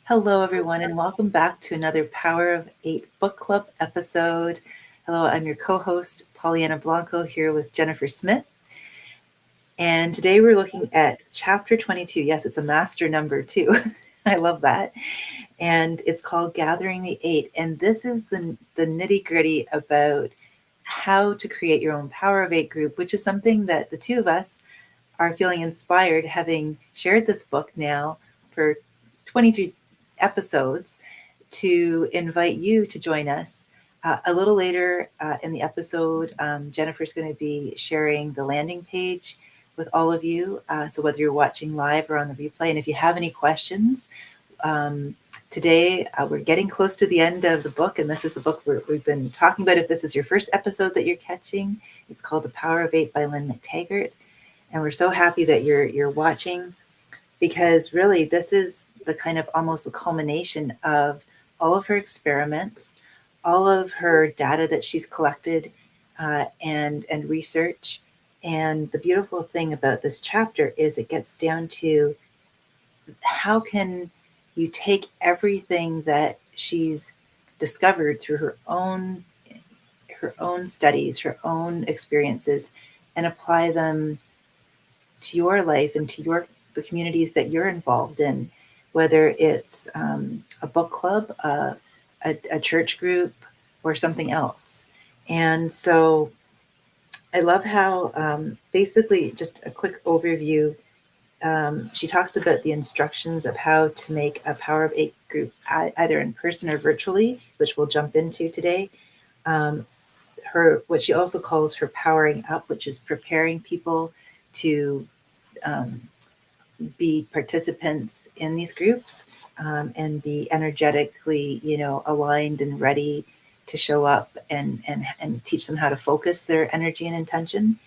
Hello, everyone, and welcome back to another Power of Eight Book Club episode. Hello, I'm your co-host, Pollyanna Blanco, here with Jennifer Smith. And today we're looking at chapter 22. Yes, it's a master number too. I love that. And it's called Gathering the Eight. And this is the nitty-gritty about how to create your own Power of Eight group, which is something that the two of us are feeling inspired, having shared this book now for 23 episodes, to invite you to join us. A little later in the episode, Jennifer's going to be sharing the landing page with all of you. So whether you're watching live or on the replay, and if you have any questions, today we're getting close to the end of the book, and this is the book we've been talking about. If this is your first episode that you're catching, it's called The Power of Eight by Lynne McTaggart. And we're so happy that you're watching, because really this is the kind of almost the culmination of all of her experiments, all of her data that she's collected and research. And the beautiful thing about this chapter is it gets down to how can you take everything that she's discovered through her own studies, her own experiences, and apply them to your life and to the communities that you're involved in, whether it's a book club, a church group, or something else. And so I love how basically, just a quick overview, she talks about the instructions of how to make a Power of Eight group, either in person or virtually, which we'll jump into today. What she also calls her powering up, which is preparing people to be participants in these groups, and be energetically, aligned and ready to show up and teach them how to focus their energy and intention.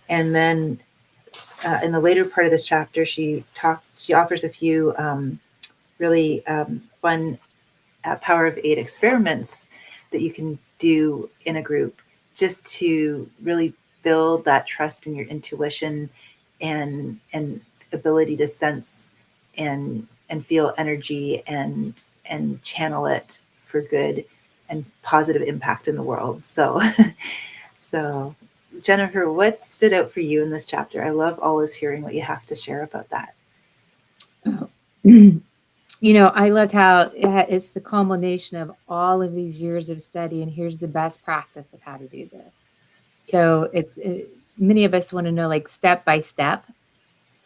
And then in the later part of this chapter, she offers a few really fun Power of Eight experiments that you can do in a group, just to really build that trust in your intuition and ability to sense and feel energy and channel it for good and positive impact in the world. So so Jennifer, what stood out for you in this chapter? I love always hearing what you have to share about that. Oh. I loved how it's the culmination of all of these years of study, and here's the best practice of how to do this. So many of us want to know, like, step by step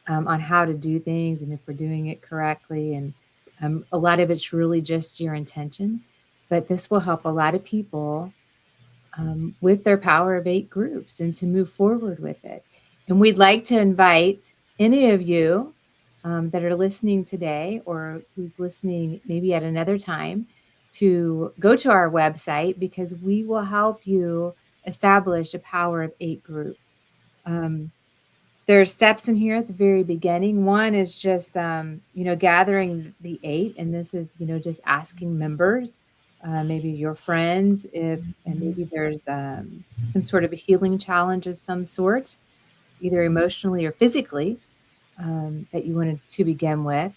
on how to do things and if we're doing it correctly. And a lot of it's really just your intention, but this will help a lot of people with their Power of Eight groups and to move forward with it. And we'd like to invite any of you that are listening today, or who's listening maybe at another time, to go to our website, because we will help you establish a Power of Eight group. There are steps in here at the very beginning. One is just, gathering the eight. And this is, just asking members, maybe your friends, and maybe there's some sort of a healing challenge of some sort, either emotionally or physically, that you wanted to begin with.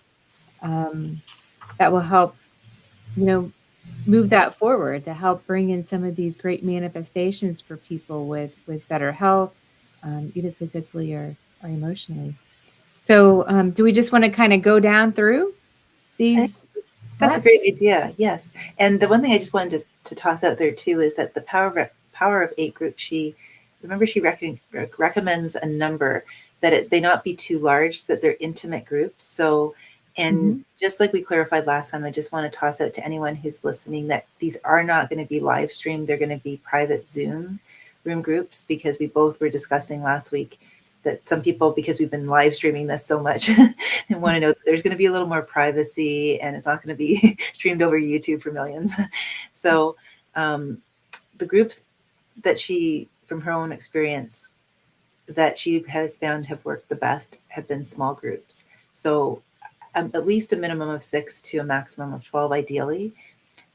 That will help, move that forward, to help bring in some of these great manifestations for people with better health, either physically or emotionally. So do we just want to kind of go down through these That's a great steps? idea. Yes. And the one thing I just wanted to toss out there too is that the Power of Eight group, she recommends a number that they not be too large, so that they're intimate groups. So, and just like we clarified last time, I just want to toss out to anyone who's listening that these are not going to be live streamed. They're going to be private Zoom room groups, because we both were discussing last week that some people, because we've been live streaming this so much, and want to know that there's going to be a little more privacy, and it's not going to be streamed over YouTube for millions. So the groups that she, from her own experience, that she has found have worked the best have been small groups. So at least a minimum of 6 to a maximum of 12, ideally,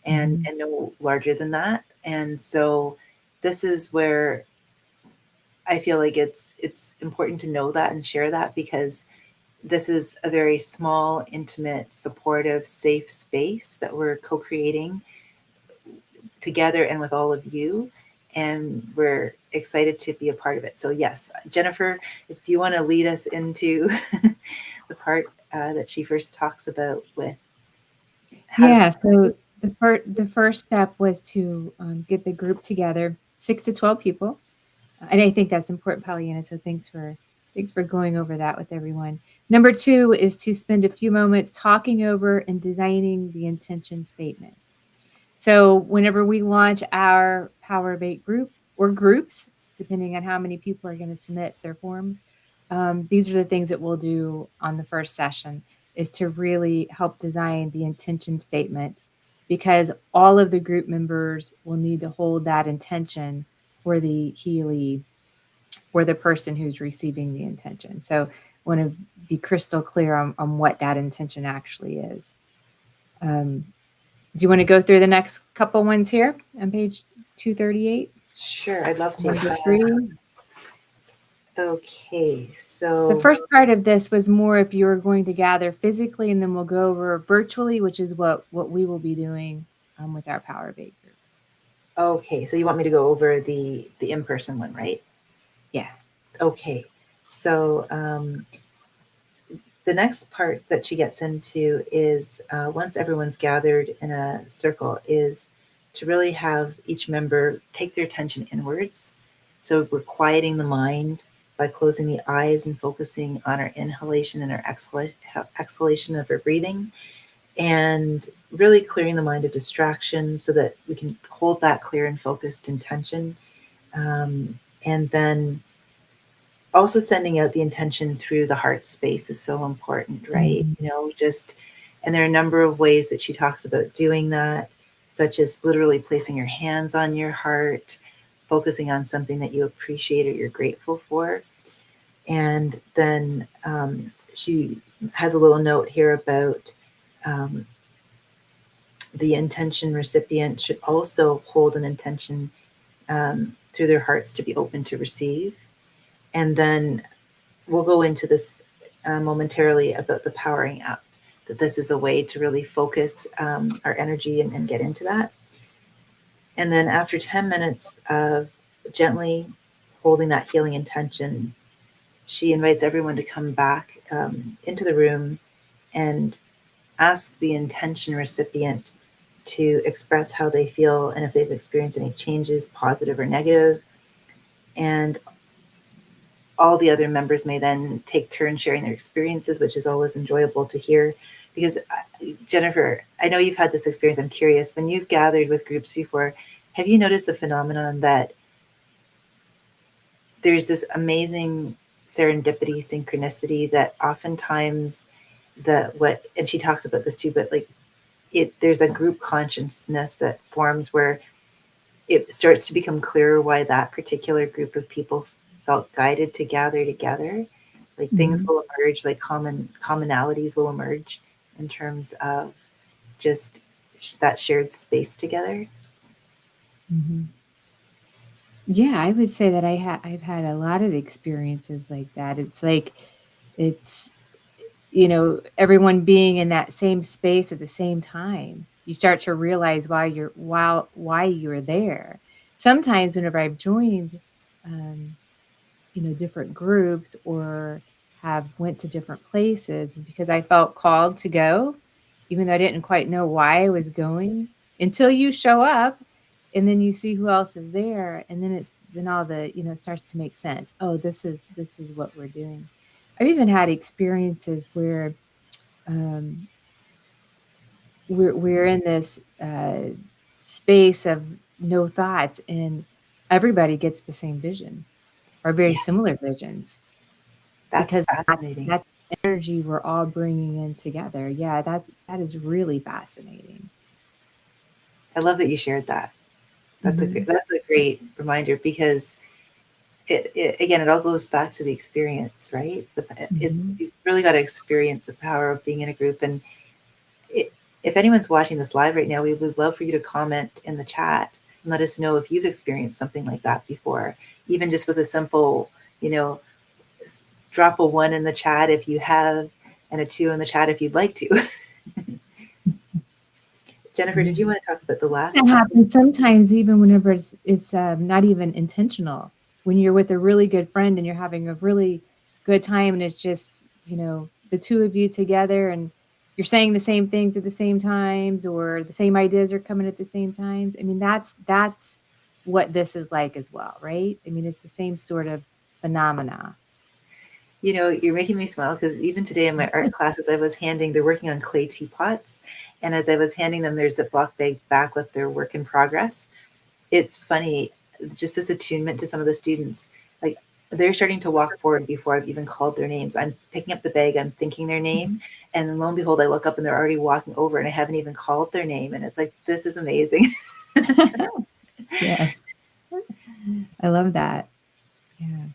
and no larger than that. And so this is where I feel like it's important to know that and share that, because this is a very small, intimate, supportive, safe space that we're co-creating together and with all of you. And we're excited to be a part of it. So yes, Jennifer, if do you want to lead us into the part that she first talks about with how to... Yeah. So the first step was to get the group together, 6 to 12 people, and I think that's important, Pollyanna. So thanks for going over that with everyone. Number 2 is to spend a few moments talking over and designing the intention statement. So whenever we launch our Power of 8 group or groups, depending on how many people are going to submit their forms, these are the things that we'll do on the first session, is to really help design the intention statement, because all of the group members will need to hold that intention for the Healy or the person who's receiving the intention. So want to be crystal clear on what that intention actually is. Do you want to go through the next couple ones here on page 238? Sure, I'd love to. 1 to 3. Okay, so The first part of this was more if you were going to gather physically, and then we'll go over virtually, which is what we will be doing with our Power of 8 group. Okay, so you want me to go over the in-person one, right? Yeah. Okay, so the next part that she gets into is once everyone's gathered in a circle, is to really have each member take their attention inwards. So we're quieting the mind by closing the eyes and focusing on our inhalation and our exhalation of our breathing, and really clearing the mind of distraction so that we can hold that clear and focused intention. And then also sending out the intention through the heart space is so important, right? Mm-hmm. You know, just, and there are a number of ways that she talks about doing that, such as literally placing your hands on your heart, focusing on something that you appreciate or you're grateful for. And then she has a little note here about the intention recipient should also hold an intention through their hearts to be open to receive. And then we'll go into this momentarily about the powering up, that this is a way to really focus our energy and get into that. And then after 10 minutes of gently holding that healing intention, she invites everyone to come back into the room and ask the intention recipient to express how they feel and if they've experienced any changes, positive or negative. And all the other members may then take turns sharing their experiences, which is always enjoyable to hear. Because Jennifer, I know you've had this experience. I'm curious, when you've gathered with groups before, have you noticed the phenomenon that there's this amazing serendipity, synchronicity that oftentimes and she talks about this too, but like there's a group consciousness that forms where it starts to become clearer why that particular group of people felt guided to gather together. Like things will emerge, like commonalities will emerge in terms of just that shared space together. Mm-hmm. Yeah, I would say that I've had a lot of experiences like that. It's like, everyone being in that same space at the same time. You start to realize why you're there. Sometimes whenever I've joined, different groups or have went to different places, is because I felt called to go, even though I didn't quite know why I was going, until you show up and then you see who else is there. And then all the, it starts to make sense. Oh, this is what we're doing. I've even had experiences where we're in this space of no thoughts, and everybody gets the same vision or very similar visions, That's because fascinating. that's energy we're all bringing in together. Yeah, that is really fascinating. I love that you shared that. That's Mm-hmm. that's a great reminder, because it all goes back to the experience, right? Mm-hmm. You've really got to experience the power of being in a group. And if anyone's watching this live right now, we would love for you to comment in the chat and let us know if you've experienced something like that before, even just with a simple, drop a 1 in the chat if you have, and a 2 in the chat if you'd like to. Jennifer, did you want to talk about the last? That happens sometimes, even whenever it's not even intentional. When you're with a really good friend and you're having a really good time, and it's just, you know, the two of you together, and you're saying the same things at the same times, or the same ideas are coming at the same times. I mean, that's what this is like as well, right? I mean, it's the same sort of phenomena. You know, you're making me smile because even today in my art classes, they're working on clay teapots. And as I was handing them their Ziploc bag back with their work in progress, it's funny, just this attunement to some of the students. Like, they're starting to walk forward before I've even called their names. I'm picking up the bag, I'm thinking their name, and then lo and behold, I look up and they're already walking over and I haven't even called their name. And it's like, this is amazing. Yes. I love that. Yeah.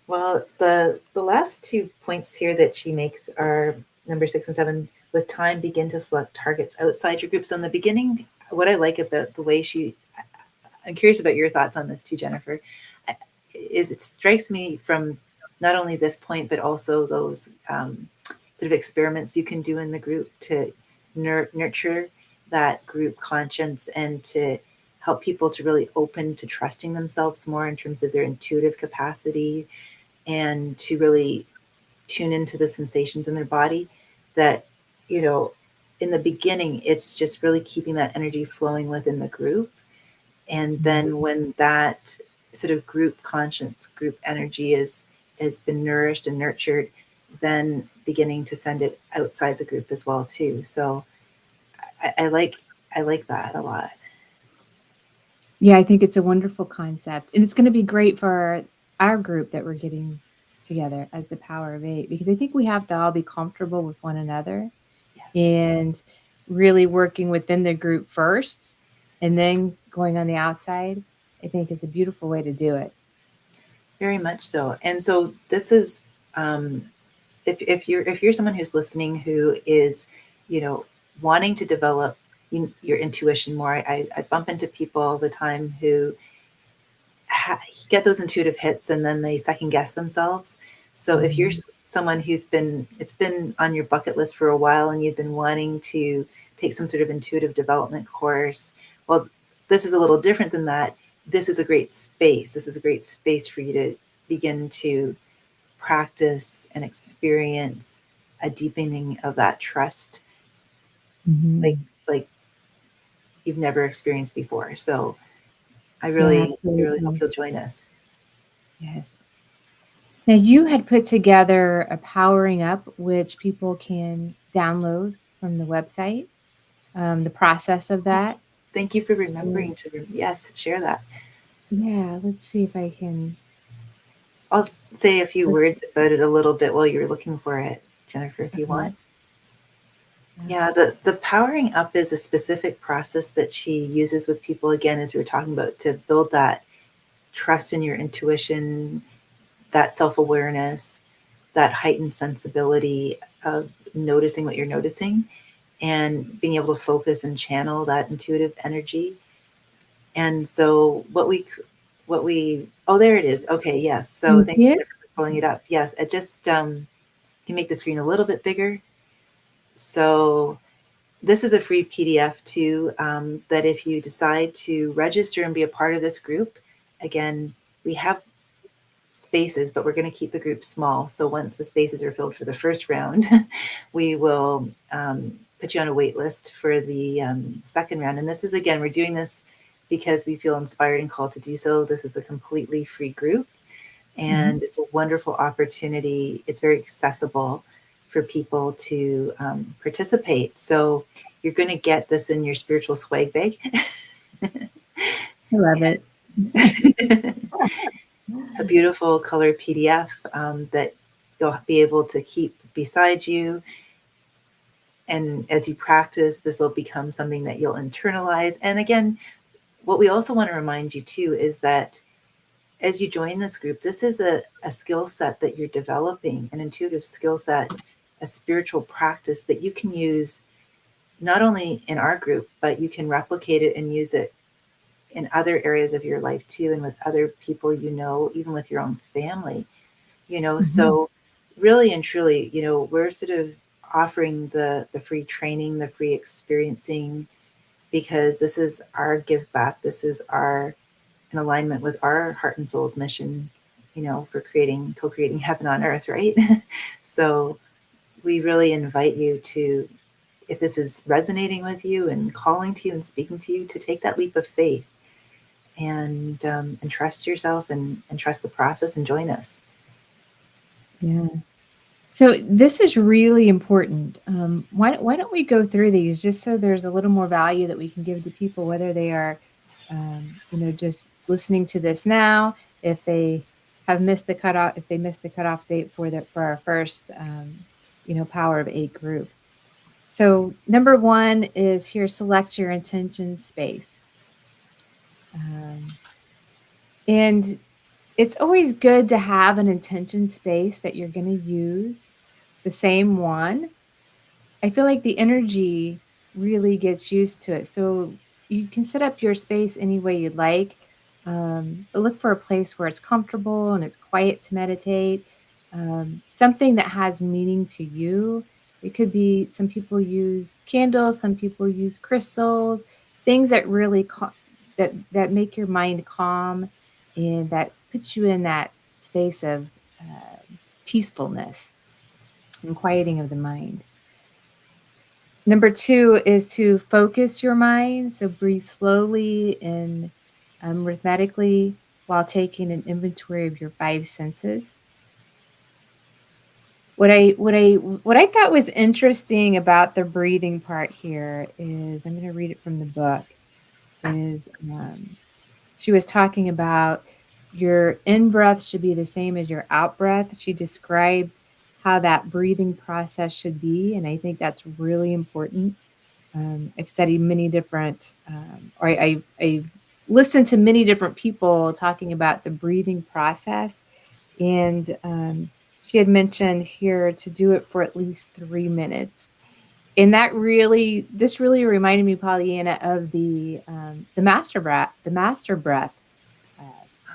Well, the last 2 points here that she makes are number 6 and 7. With time, begin to select targets outside your group. So in the beginning, what I like about the way I'm curious about your thoughts on this too, Jennifer, is it strikes me from not only this point, but also those sort of experiments you can do in the group to nurture that group conscience and to help people to really open to trusting themselves more in terms of their intuitive capacity, and to really tune into the sensations in their body. That, you know, in the beginning, it's just really keeping that energy flowing within the group. And then when that sort of group conscience, group energy has been nourished and nurtured, then beginning to send it outside the group as well too. So I like that a lot. Yeah, I think it's a wonderful concept. And it's going to be great for our group that we're getting together as the Power of 8, because I think we have to all be comfortable with one another. Yes. And really working within the group first and then going on the outside, I think is a beautiful way to do it. Very much so. And so this is, if you're someone who's listening who is, you know, wanting to develop your intuition more, I bump into people all the time who get those intuitive hits and then they second guess themselves. So if you're someone it's been on your bucket list for a while and you've been wanting to take some sort of intuitive development course, well, this is a little different than that. This is a great space. This is a great space for you to begin to practice and experience a deepening of that trust, like you've never experienced before. So I really hope you'll join us. Yes. Now, you had put together a powering up, which people can download from the website, the process of that. Thank you for remembering to share that. Yeah, let's see if I can. I'll say a few words about it a little bit while you're looking for it, Jennifer, if you want. Yeah, the powering up is a specific process that she uses with people, again, as we were talking about, to build that trust in your intuition, that self-awareness, that heightened sensibility of noticing what you're noticing and being able to focus and channel that intuitive energy. And so oh, there it is. Okay, yes. So thanks for pulling it up. Yes, it just can make the screen a little bit bigger. So this is a free PDF too, that if you decide to register and be a part of this group, again, we have spaces, but we're going to keep the group small. So once the spaces are filled for the first round, we will put you on a wait list for the second round. And this is, again, we're doing this because we feel inspired and called to do so. This is a completely free group, and it's a wonderful opportunity. It's very accessible for people to participate. So you're going to get this in your spiritual swag bag. I love it. A beautiful color PDF that you'll be able to keep beside you. And as you practice, this will become something that you'll internalize. And again, what we also want to remind you too is that as you join this group, this is a skill set that you're developing, an intuitive skill set, a spiritual practice that you can use not only in our group, but you can replicate it and use it in other areas of your life too, and with other people, you know, even with your own family, you know. So really and truly, we're sort of offering the free training, the free experiencing, because this is our give back. This is our in alignment with our heart and soul's mission, for co-creating heaven on earth, right? So we really invite you to, if this is resonating with you and calling to you and speaking to you, to take that leap of faith and trust yourself and trust the process and join us. Yeah. So this is really important. Why don't we go through these just so there's a little more value that we can give to people, whether they are, just listening to this now, if they have missed the cutoff, if they missed the cutoff date for our first, Power of Eight group. So number one is here, select your intention space. And it's always good to have an intention space that you're going to use, the same one. I feel like the energy really gets used to it. So you can set up your space any way you'd like. Look for a place where it's comfortable and it's quiet to meditate. Something that has meaning to you. It could be, some people use candles, some people use crystals, things that really that make your mind calm and that puts you in that space of peacefulness and quieting of the mind. Number two is to focus your mind. So breathe slowly and rhythmically while taking an inventory of your five senses. What I thought was interesting about the breathing part here is, I'm going to read it from the book, is she was talking about your in breath should be the same as your out breath. She describes how that breathing process should be, and I think that's really important. I've studied many different, or I listened to many different people talking about the breathing process, and she had mentioned here to do it for at least 3 minutes. And this really reminded me, Pollyanna, of the master breath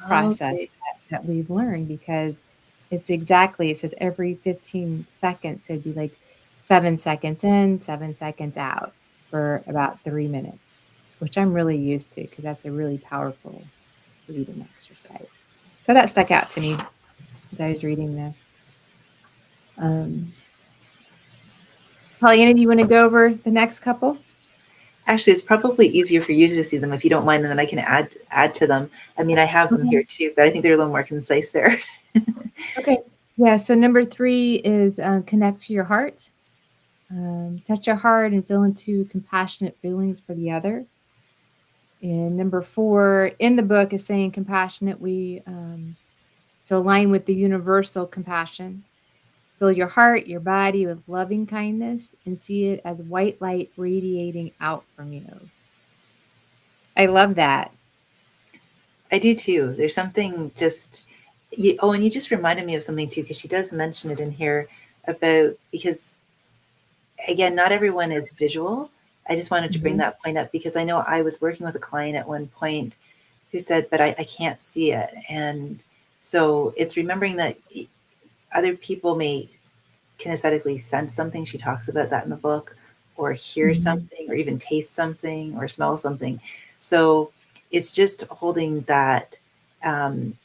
process Okay. that we've learned, because it says every 15 seconds. So it'd be like 7 seconds in, 7 seconds out for about 3 minutes, which I'm really used to because that's a really powerful breathing exercise. So that stuck out to me as I was reading this. Pollyanna, do you want to go over the next couple? Actually, it's probably easier for you to see them if you don't mind, and then I can add to them. I mean, I have them Okay. here too, but I think they're a little more concise there. Okay. Yeah. So number three is connect to your heart. Touch your heart and feel into compassionate feelings for the other. And number four in the book is saying compassionate. So align with the universal compassion. Fill your heart, your body with loving kindness and see it as white light radiating out from you. I love that. I do too. There's something and you just reminded me of something too, because she does mention it in here about, because again, not everyone is visual. I just wanted to bring Mhm. that point up because I know I was working with a client at one point who said, but I can't see it. And so it's remembering that other people may kinesthetically sense something. She talks about that in the book, or hear Mhm. something, or even taste something, or smell something. So it's just holding that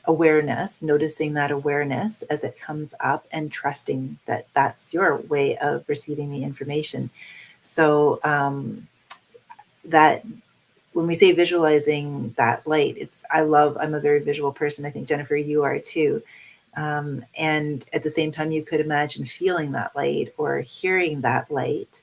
awareness, noticing that awareness as it comes up, and trusting that that's your way of receiving the information. So that when we say visualizing that light, I'm a very visual person. I think, Jennifer, you are too. And at the same time, you could imagine feeling that light or hearing that light,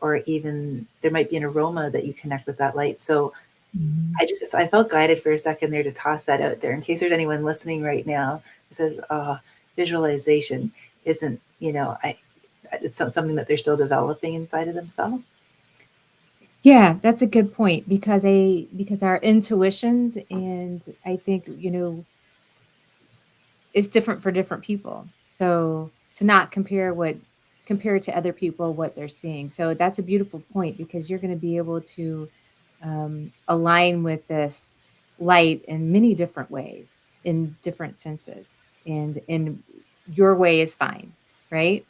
or even there might be an aroma that you connect with that light. So Mhm. I felt guided for a second there to toss that out there in case there's anyone listening right now who says, oh, visualization isn't, it's not something that they're still developing inside of themselves. Yeah, that's a good point, because our intuitions, and I think, it's different for different people. So to not compare to other people what they're seeing. So that's a beautiful point, because you're going to be able to align with this light in many different ways, in different senses, and your way is fine. right?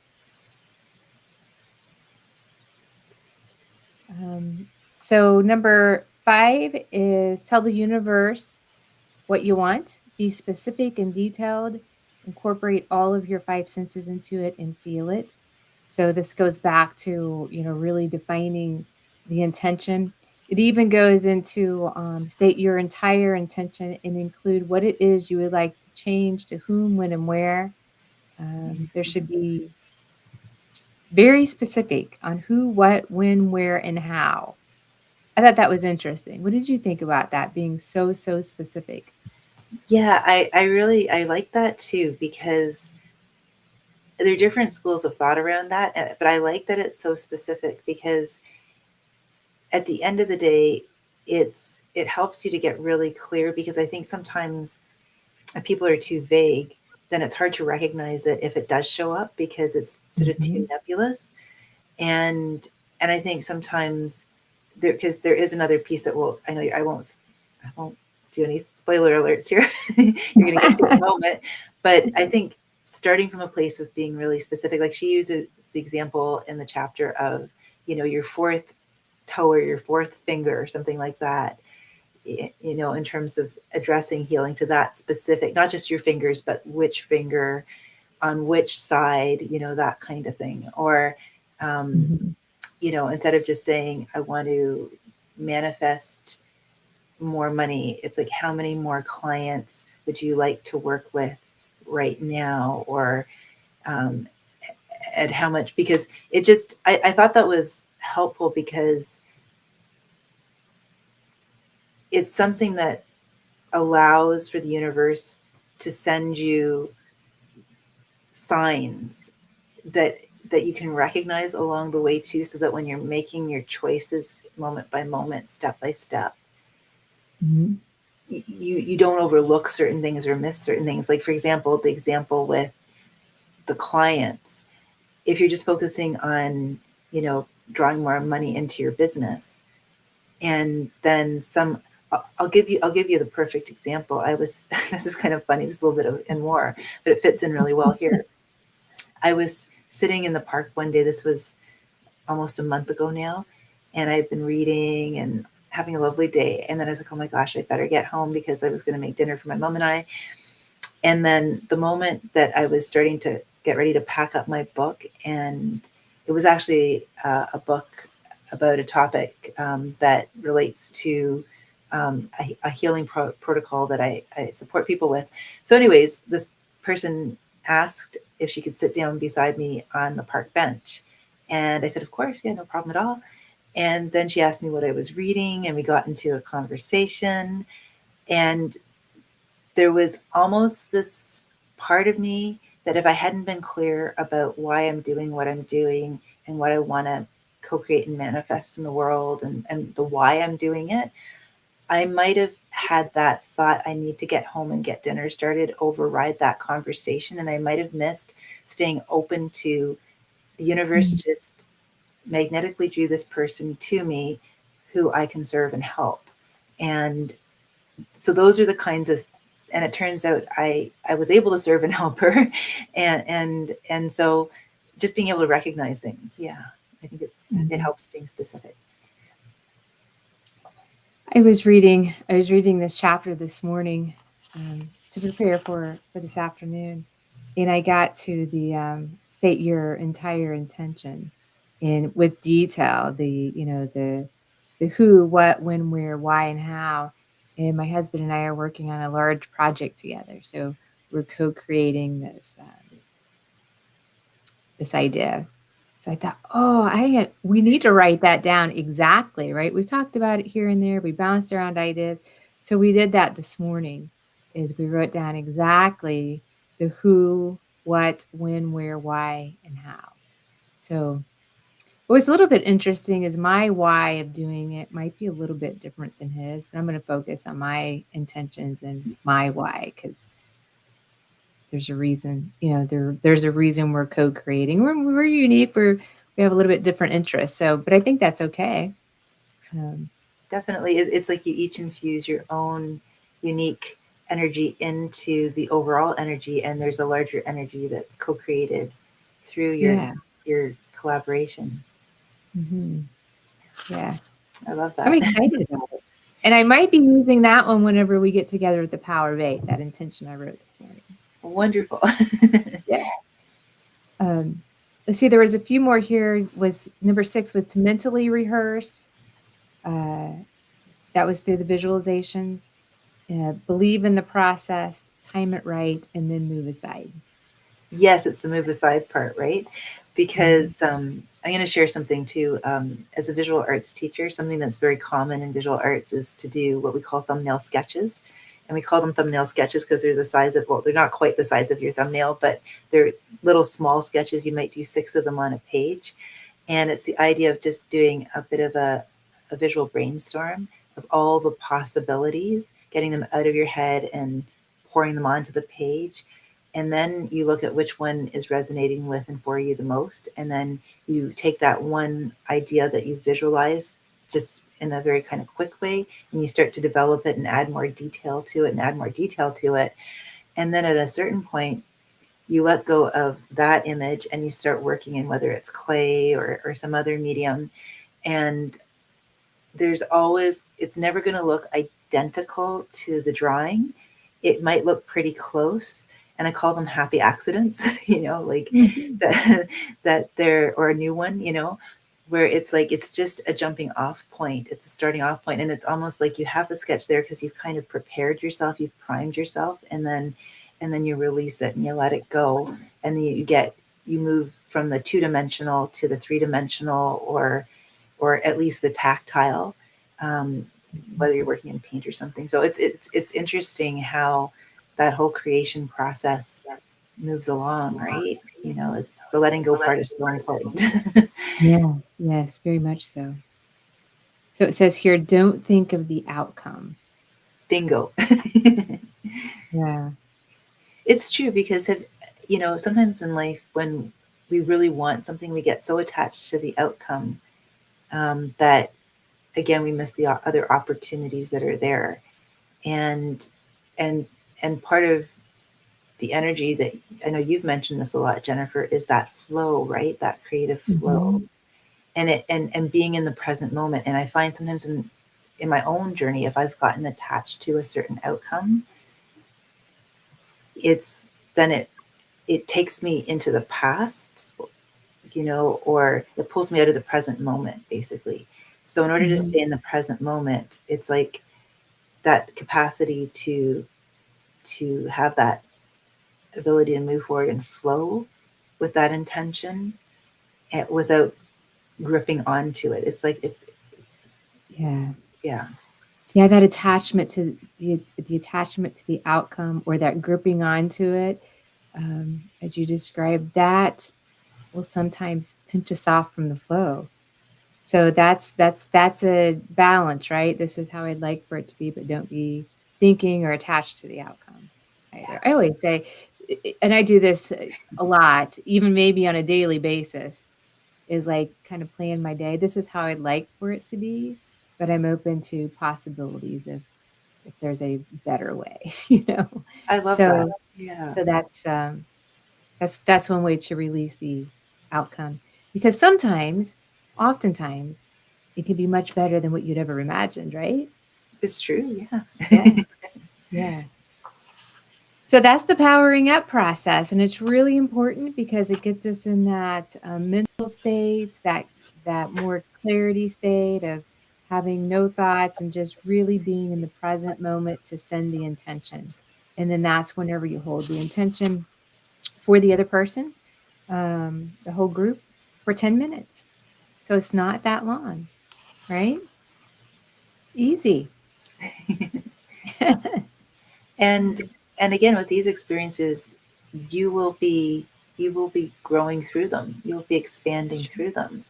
So number 5 is tell the universe what you want. Be specific and detailed. Incorporate all of your 5 senses into it and feel it. So this goes back to, really defining the intention. It even goes into state your entire intention and include what it is you would like to change, to whom, when, and where. There should be very specific on who, what, when, where, and how. I thought that was interesting. What did you think about that being so specific? Yeah, I like that too, because there are different schools of thought around that, but I like that it's so specific, because at the end of the day, it helps you to get really clear, because I think sometimes if people are too vague, then it's hard to recognize it if it does show up, because it's sort of too Mhm. nebulous. And I think sometimes because there is another piece that I know I won't do any spoiler alerts here. You're going to get to in a moment, but I think starting from a place of being really specific, like she uses the example in the chapter of, your fourth toe or your fourth finger or something like that, in terms of addressing healing to that specific, not just your fingers, but which finger on which side, that kind of thing. Or, Mhm. instead of just saying, I want to manifest more money, it's like, how many more clients would you like to work with right now? Or um, at how much? Because I thought that was helpful, because it's something that allows for the universe to send you signs that you can recognize along the way too, so that when you're making your choices moment by moment, step by step, Mhm. you don't overlook certain things or miss certain things. Like, for example, the example with the clients, if you're just focusing on, drawing more money into your business, and then I'll give you the perfect example. I was this is kind of funny, this is a little bit of and more, but it fits in really well here. I was sitting in the park one day, this was almost a month ago now, and I've been reading and having a lovely day. And then I was like, oh my gosh, I better get home, because I was going to make dinner for my mom and I. And then the moment that I was starting to get ready to pack up my book, and it was actually a book about a topic that relates to a healing protocol that I support people with. So, anyways, this person asked if she could sit down beside me on the park bench. And I said, of course, yeah, no problem at all. And then she asked me what I was reading, and we got into a conversation. And there was almost this part of me that, if I hadn't been clear about why I'm doing what I'm doing and what I want to co-create and manifest in the world, and the why I'm doing it, I might have had that thought, I need to get home and get dinner started, override that conversation. And I might have missed staying open to the universe Mhm. just magnetically drew this person to me who I can serve and help. And so those are the kinds of, and it turns out I was able to serve and help her. And so just being able to recognize things. Yeah. I think it Mhm. helps being specific. I was reading this chapter this morning, to prepare for this afternoon, and I got to the state your entire intention, and with detail, the who, what, when, where, why, and how. And my husband and I are working on a large project together, so we're co-creating this idea. So I thought, we need to write that down exactly, right? We talked about it here and there. We bounced around ideas. So we did that this morning, is we wrote down exactly the who, what, when, where, why, and how. So what was a little bit interesting is my why of doing it might be a little bit different than his, but I'm going to focus on my intentions and my why, because there's a reason, there's a reason we're co-creating. We're unique. We have a little bit different interests. So, but I think that's okay. Um, Definitely. It's like you each infuse your own unique energy into the overall energy, and there's a larger energy that's co-created through Yeah. your collaboration. Yeah. I love So I'm that. excited about it. And I might be using that one whenever we get together with the Power of Eight, that intention I wrote this morning. Wonderful. Yeah. Let's see, there was a few more here. Was number 6 was to mentally rehearse. That was through the visualizations. Believe in the process, time it right, and then move aside. Yes, it's the move aside part, right? Because I'm going to share something too. As a visual arts teacher, something that's very common in visual arts is to do what we call thumbnail sketches. And we call them thumbnail sketches because they're the size of, well, they're not quite the size of your thumbnail, but they're little small sketches. You might do 6 of them on a page. And it's the idea of just doing a bit of a visual brainstorm of all the possibilities, getting them out of your head and pouring them onto the page. And then you look at which one is resonating with and for you the most. And then you take that one idea that you visualize just in a very kind of quick way, and you start to develop it and add more detail to it and add more detail to it. And then at a certain point, you let go of that image and you start working in whether it's clay or some other medium. And there's always, it's never going to look identical to the drawing. It might look pretty close. And I call them happy accidents, like that they're, or a new one, where it's like, it's just a jumping off point. It's a starting off point. And it's almost like you have the sketch there because you've kind of prepared yourself, you've primed yourself, and then you release it and you let it go. And then you move from the 2-dimensional to the 3-dimensional, or at least the tactile, whether you're working in paint or something. So it's interesting how that whole creation process moves along, right? It's the letting go part is so important. Yeah. Yes, very much so. So it says here, don't think of the outcome. Bingo. Yeah. It's true, because sometimes in life when we really want something, we get so attached to the outcome, that again we miss the other opportunities that are there. And and and part of the energy that I know you've mentioned this a lot, Jennifer, is that flow, right? That creative flow. And being in the present moment. And I find sometimes in my own journey, if I've gotten attached to a certain outcome, it's then it takes me into the past, or it pulls me out of the present moment, basically. So in order to stay in the present moment, it's like that capacity to have that ability to move forward and flow with that intention, without gripping onto it. It's like it's Yeah. yeah. Yeah, that attachment to the attachment to the outcome, or that gripping onto it, as you described, that will sometimes pinch us off from the flow. So that's a balance, right? This is how I'd like for it to be, but don't be thinking or attached to the outcome either. I always say, and I do this a lot, even maybe on a daily basis, is like kind of plan my day. This is how I'd like for it to be, but I'm open to possibilities if there's a better way, you know. I love that. So Yeah. so that's one way to release the outcome, because sometimes, oftentimes, it can be much better than what you'd ever imagined, right? It's true. Yeah. Yeah, yeah. So that's the powering up process, and it's really important because it gets us in that mental state, that more clarity state of having no thoughts and just really being in the present moment to send the intention. And then that's whenever you hold the intention for the other person, the whole group, for 10 minutes. So it's not that long, right? Easy. and and again, with these experiences, you will be growing through them. You'll be expanding through them.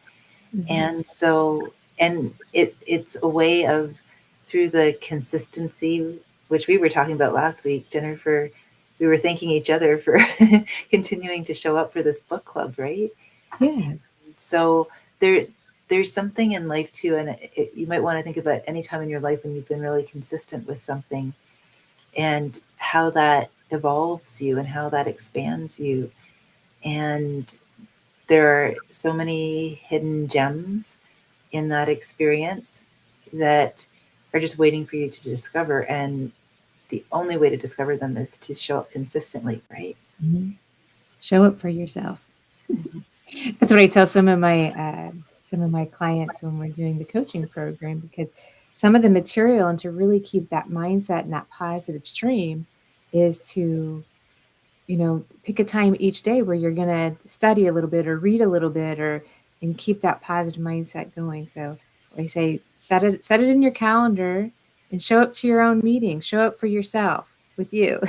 And so, and it's a way of, through the consistency, which we were talking about last week, Jennifer, we were thanking each other for continuing to show up for this book club, right? Yeah. So there's something in life too, and you might want to think about any time in your life when you've been really consistent with something, and how that evolves you and how that expands you. And there are so many hidden gems in that experience that are just waiting for you to discover. And the only way to discover them is to show up consistently, right? Mm-hmm. Show up for yourself. Mm-hmm. That's what I tell some of my clients when we're doing the coaching program, because some of the material, and to really keep that mindset and that positive stream, is to, pick a time each day where you're going to study a little bit or read a little bit, and keep that positive mindset going. So I say, set it in your calendar and show up to your own meeting, show up for yourself with you,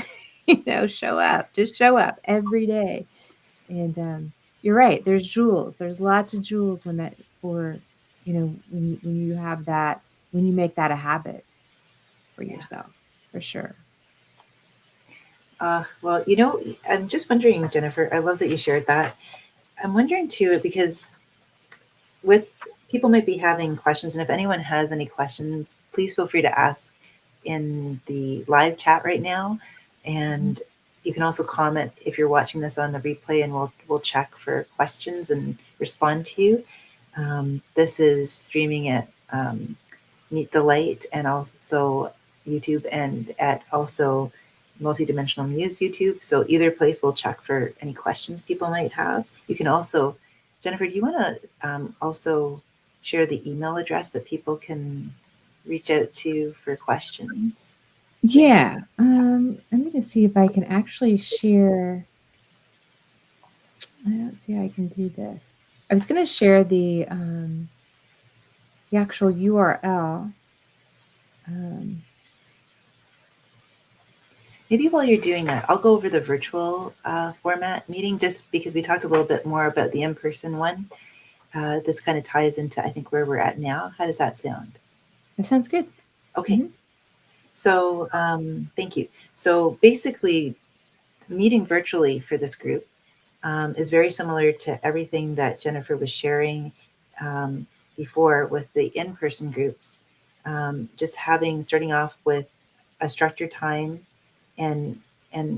just show up every day. And you're right. There's jewels. There's lots of jewels when you have that, when you make that a habit for Yeah. yourself, for sure. Well, I'm just wondering, Jennifer, I love that you shared that. I'm wondering too, because with people might be having questions, and if anyone has any questions, please feel free to ask in the live chat right now. And you can also comment if you're watching this on the replay, and we'll check for questions and respond to you. This is streaming at Meet the Light, and also YouTube, and at also Multidimensional Muse YouTube. So either place will check for any questions people might have. You can also, Jennifer, do you want to also share the email address that people can reach out to for questions? Yeah. I'm going to see if I can actually share. I don't see how I can do this. I was going to share the actual URL. Maybe while you're doing that, I'll go over the virtual format meeting, just because we talked a little bit more about the in-person one. This kind of ties into, I think, where we're at now. How does that sound? That sounds good. Okay. Mm-hmm. So thank you. So basically, meeting virtually for this group is very similar to everything that Jennifer was sharing before with the in-person groups. Just starting off with a structured time and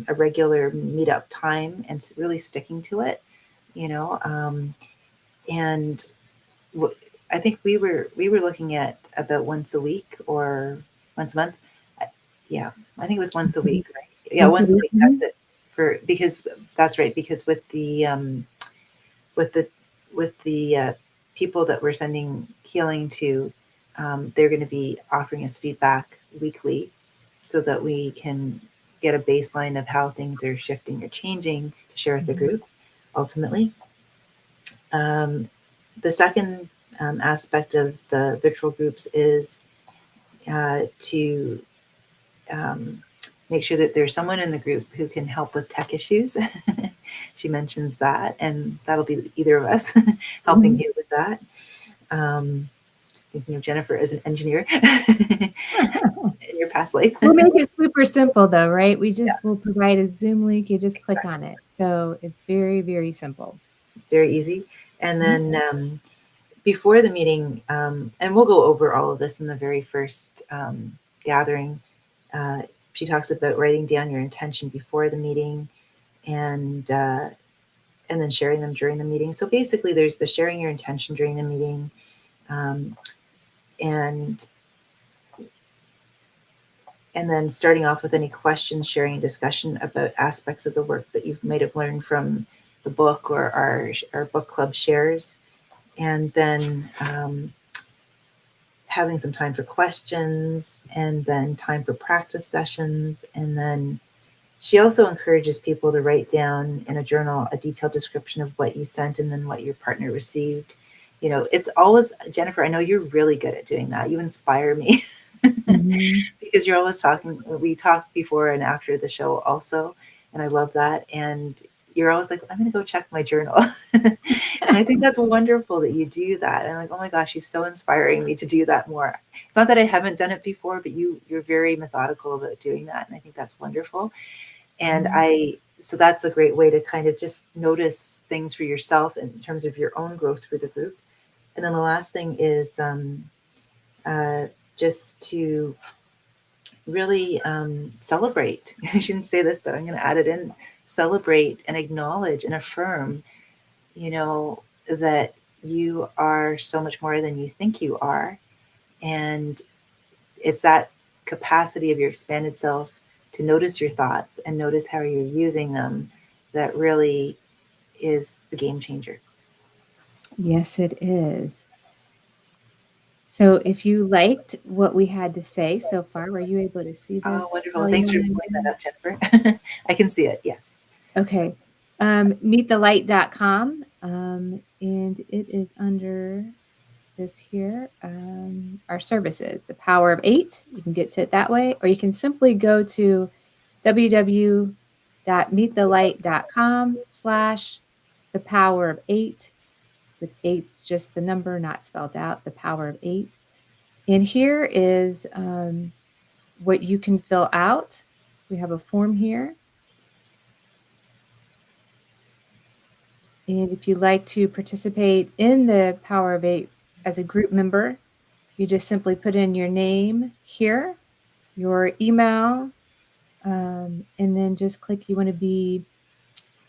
a regular meetup time, and really sticking to it, and I think we were looking at about once a week or once a month. Yeah, I think it was once a week, right? Yeah, once a week. That's it. Because that's right. Because with the with the people that we're sending healing to, they're going to be offering us feedback weekly, so that we can get a baseline of how things are shifting or changing to share with the group. Ultimately, the second aspect of the virtual groups is to make sure that there's someone in the group who can help with tech issues. She mentions that, and that'll be either of us helping you with that. Thinking of Jennifer as an engineer in your past life. We'll make it super simple though, right? We'll provide a Zoom link. You just click on it. So it's very, very simple. Very easy. And then before the meeting, and we'll go over all of this in the very first gathering, she talks about writing down your intention before the meeting, and then sharing them during the meeting. So basically, there's the sharing your intention during the meeting, and then starting off with any questions, sharing a discussion about aspects of the work that you might have learned from the book or our book club shares, and then having some time for questions, and then time for practice sessions. And then she also encourages people to write down in a journal a detailed description of what you sent and then what your partner received. It's always, Jennifer, I know you're really good at doing that. You inspire me because you're always talking. We talk before and after the show also, and I love that. And you're always like, I'm going to go check my journal. And I think that's wonderful that you do that. And I'm like, oh my gosh, she's so inspiring me to do that more. It's not that I haven't done it before, but you're very methodical about doing that. And I think that's wonderful. And so that's a great way to kind of just notice things for yourself in terms of your own growth through the group. And then the last thing is just to really celebrate. I shouldn't say this, but I'm going to add it in. Celebrate and acknowledge and affirm, that you are so much more than you think you are. And it's that capacity of your expanded self to notice your thoughts and notice how you're using them that really is the game changer. Yes, it is. So if you liked what we had to say so far, were you able to see this? Oh, wonderful. Thanks for pointing that out, Jennifer. I can see it, yes. Okay. Meetthelight.com. And it is under this here, our services, the Power of 8. You can get to it that way, or you can simply go to www.meetthelight.com/the power of 8, with 8's just the number, not spelled out, the power of 8. And here is what you can fill out. We have a form here. And if you'd like to participate in the Power of 8 as a group member, you just simply put in your name here, your email, and then just click you want to be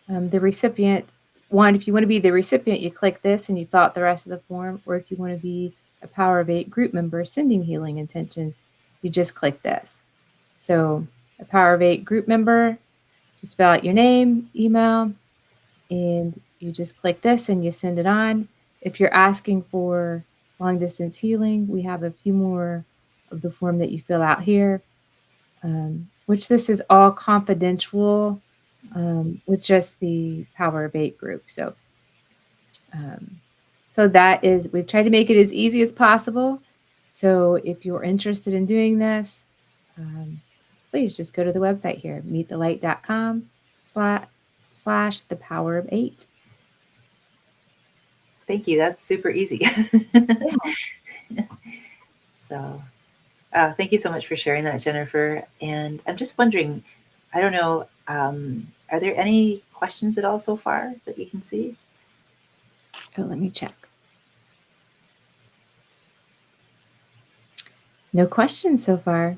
the recipient. If you want to be the recipient, you click this and you fill out the rest of the form. Or if you want to be a Power of 8 group member sending healing intentions, you just click this. So a Power of 8 group member, just fill out your name, email, and you just click this and you send it on. If you're asking for long distance healing, we have a few more of the form that you fill out here, which this is all confidential with just the Power of 8 group. So that is, we've tried to make it as easy as possible. So if you're interested in doing this, please just go to the website here, meetthelight.com/the power of 8. Thank you. That's super easy. So, thank you so much for sharing that, Jennifer. And I'm just wondering, I don't know, are there any questions at all so far that you can see? Oh, let me check. No questions so far.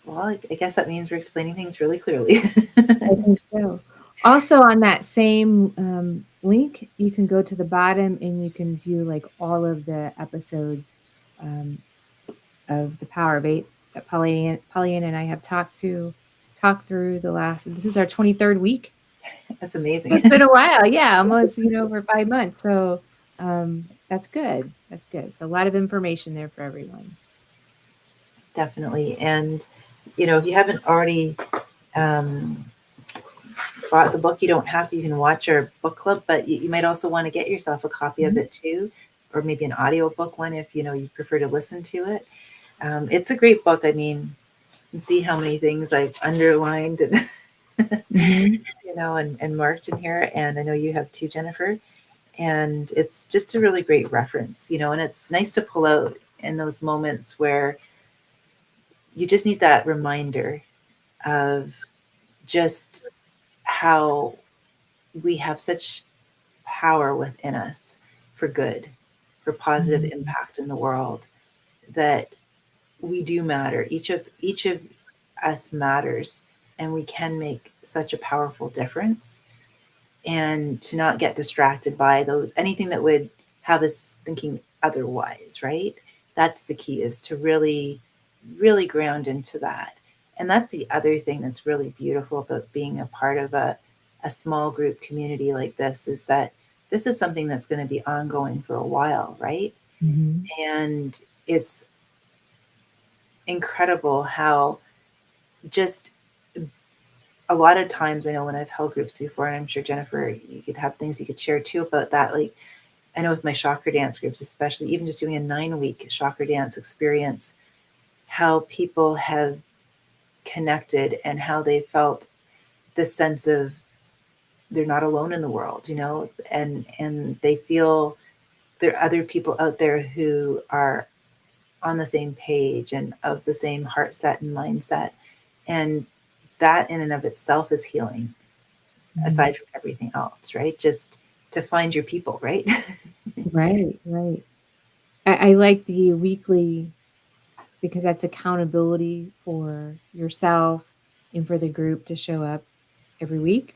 Well, I guess that means we're explaining things really clearly. I think so. Also, on that same link, you can go to the bottom and you can view like all of the episodes of the Power of 8 that Pollyanna and I have talked through the last. This is our 23rd week. That's amazing. It's been a while, yeah, almost over 5 months. So that's good. That's good. It's a lot of information there for everyone. Definitely. And if you haven't already bought the book, you don't have to. You can watch our book club, but you might also want to get yourself a copy of it too, or maybe an audiobook one if you prefer to listen to it. It's a great book. I mean, you can see how many things I've underlined and and marked in here. And I know you have too, Jennifer. And it's just a really great reference, and it's nice to pull out in those moments where you just need that reminder of just how we have such power within us for good, for positive impact in the world, that we do matter. Each of us matters, and we can make such a powerful difference. And to not get distracted by anything that would have us thinking otherwise, right? That's the key, is to really, really ground into that. And that's the other thing that's really beautiful about being a part of a small group community like this, is that this is something that's going to be ongoing for a while, right? And it's incredible how just a lot of times, I know when I've held groups before, and I'm sure, Jennifer, you could have things you could share too about that. Like, I know with my chakra dance groups, especially even just doing a 9-week chakra dance experience, how people have connected and how they felt this sense of they're not alone in the world, and they feel there are other people out there who are on the same page and of the same heart set and mindset. And that in and of itself is healing, aside from everything else, right? Just to find your people, right? Right. I like the weekly, because that's accountability for yourself and for the group to show up every week.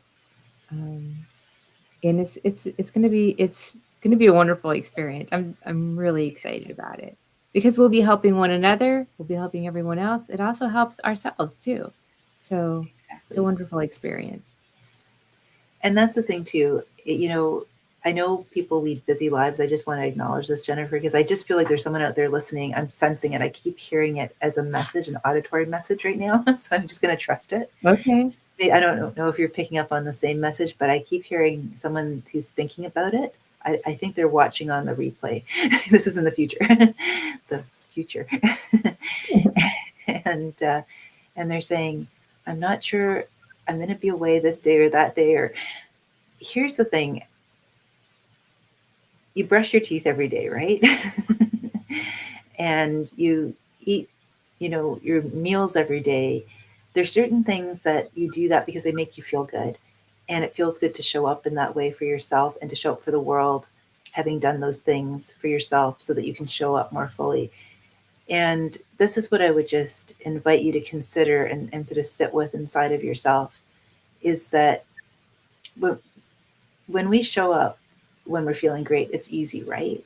and it's going to be a wonderful experience. I'm really excited about it because we'll be helping one another, we'll be helping everyone else. It also helps ourselves too. So it's a Exactly. wonderful experience. And that's the thing too. I know people lead busy lives. I just want to acknowledge this, Jennifer, because I just feel like there's someone out there listening. I'm sensing it. I keep hearing it as a message, an auditory message right now. So I'm just going to trust it. Okay. I don't know if you're picking up on the same message, but I keep hearing someone who's thinking about it. I think they're watching on the replay. This is in the future, the future, and and they're saying, "I'm not sure. I'm going to be away this day or that day." Or here's the thing: you brush your teeth every day, right? And you eat, your meals every day. There's certain things that you do that because they make you feel good. And it feels good to show up in that way for yourself and to show up for the world, having done those things for yourself so that you can show up more fully. And this is what I would just invite you to consider and sort of sit with inside of yourself is that when, when we show up, when we're feeling great, it's easy, right?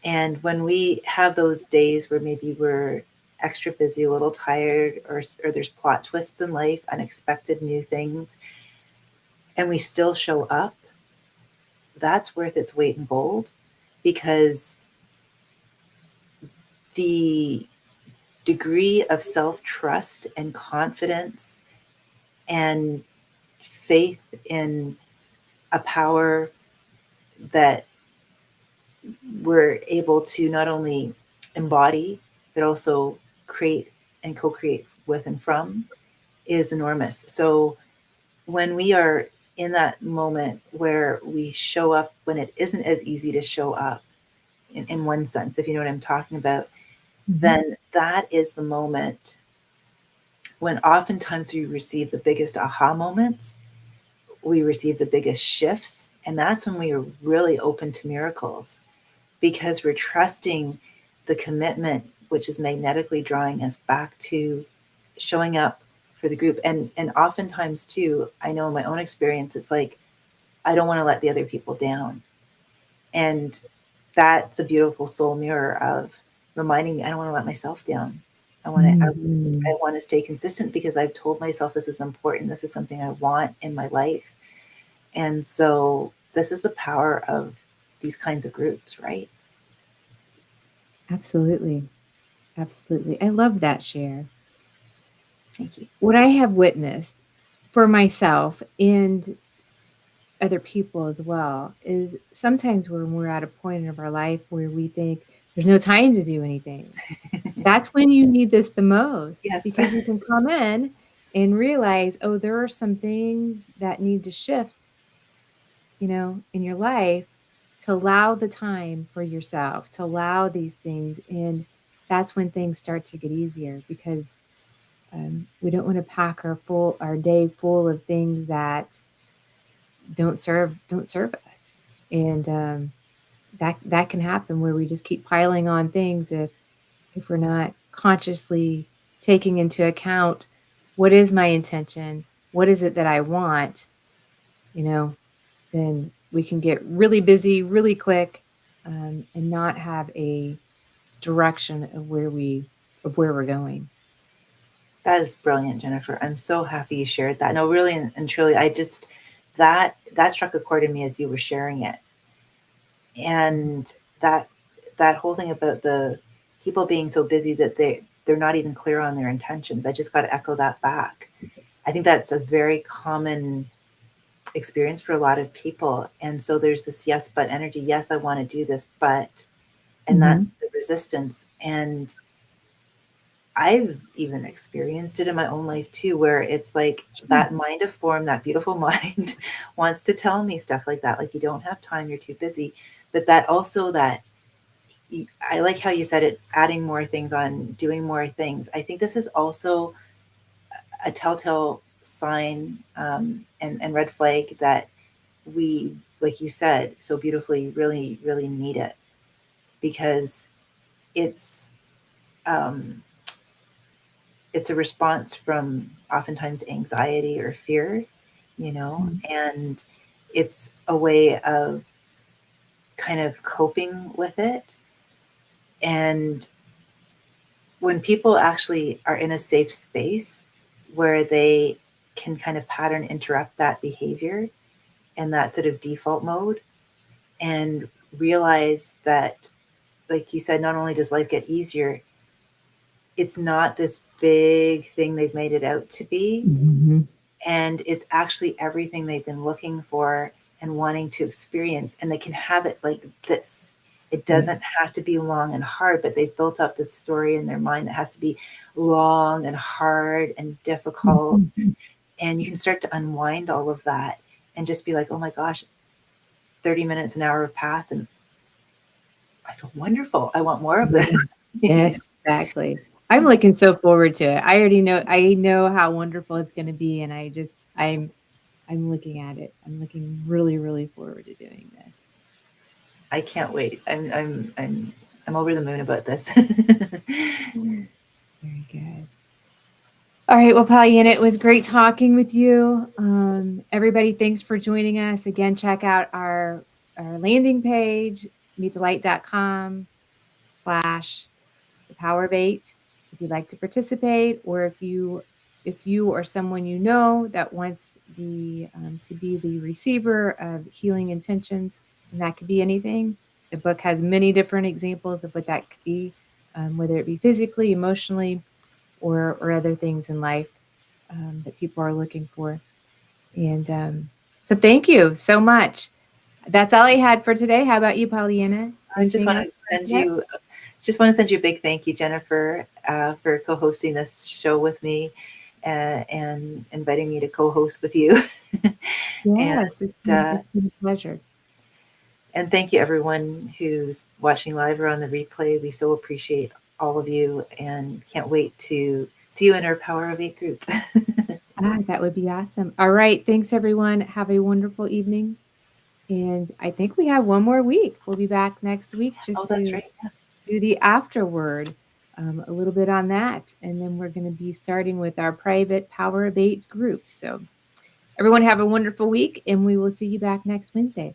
And when we have those days where maybe we're extra busy, a little tired, or there's plot twists in life, unexpected new things, and we still show up, that's worth its weight in gold because the degree of self trust and confidence and faith in a power that we're able to not only embody, but also create and co create with and from is enormous. So when we are in that moment where we show up when it isn't as easy to show up, in one sense, if you know what I'm talking about, Mhm. then that is the moment when oftentimes we receive the biggest aha moments, we receive the biggest shifts, and that's when we are really open to miracles because we're trusting the commitment, which is magnetically drawing us back to showing up for the group. And oftentimes too, I know in my own experience, it's like I don't want to let the other people down. And that's a beautiful soul mirror of reminding me I don't want to let myself down. Mhm. I want to stay consistent because I've told myself this is important. This is something I want in my life. And so this is the power of these kinds of groups, right? Absolutely. Absolutely. I love that share. Thank you. What I have witnessed for myself and other people as well is sometimes when we're at a point of our life where we think there's no time to do anything, that's when you need this the most Yes. because you can come in and realize, oh, there are some things that need to shift, in your life to allow the time for yourself, to allow these things. And that's when things start to get easier because we don't want to pack our day full of things that don't serve us. And that can happen where we just keep piling on things if we're not consciously taking into account what is my intention, what is it that I want, you know, then we can get really busy really quick, and not have a direction of where we're going. That is brilliant, Jennifer. I'm so happy you shared that. No, really and truly, that struck a chord in me as you were sharing it. And that that whole thing about the people being so busy that they're not even clear on their intentions. I just got to echo that back. I think that's a very common experience for a lot of people. And so there's this yes but energy. Yes, I want to do this, but and Mhm. that's the resistance. And I've even experienced it in my own life too, where it's like Sure. that mind of form, that beautiful mind wants to tell me stuff like that, like you don't have time, you're too busy. But that also that I like how you said it, adding more things on, doing more things. I think this is also a telltale sign and red flag that we, like you said so beautifully, really, really need it because it's um, it's a response from oftentimes anxiety or fear, Mhm. and it's a way of kind of coping with it. And when people actually are in a safe space where they can kind of pattern interrupt that behavior and that sort of default mode, and realize that, like you said, not only does life get easier, it's not this big thing they've made it out to be. Mm-hmm. And it's actually everything they've been looking for and wanting to experience. And they can have it like this. It doesn't have to be long and hard, but they've built up this story in their mind that has to be long and hard and difficult. Mm-hmm. And you can start to unwind all of that and just be like, oh my gosh, 30 minutes, an hour have passed, and I feel wonderful. I want more of this. Yes, exactly. I'm looking so forward to it. I know how wonderful it's going to be, and I'm looking at it. I'm looking really, really forward to doing this. I can't wait. I'm over the moon about this. Very good. All right. Well, Pollyanna, it was great talking with you. Everybody, thanks for joining us. Again, check out our landing page, meetthelight.com/thepower8 if you'd like to participate, or if you or someone you know that wants to be the receiver of healing intentions, and that could be anything. The book has many different examples of what that could be, whether it be physically, emotionally, or other things in life that people are looking for. And so thank you so much. That's all I had for today. How about you, Pollyanna? I just Anything want else? to send you a big thank you, Jennifer, for co-hosting this show with me, and inviting me to co-host with you. Yes, And it's been a pleasure. and thank you, everyone who's watching live or on the replay. We so appreciate all of you, and can't wait to see you in our Power of 8 group. That would be awesome. All right. Thanks, everyone. Have a wonderful evening. And I think we have one more week. We'll be back next week just That's to right. Yeah. do the afterword, a little bit on that. And then we're going to be starting with our private Power of 8 group. So everyone have a wonderful week, and we will see you back next Wednesday.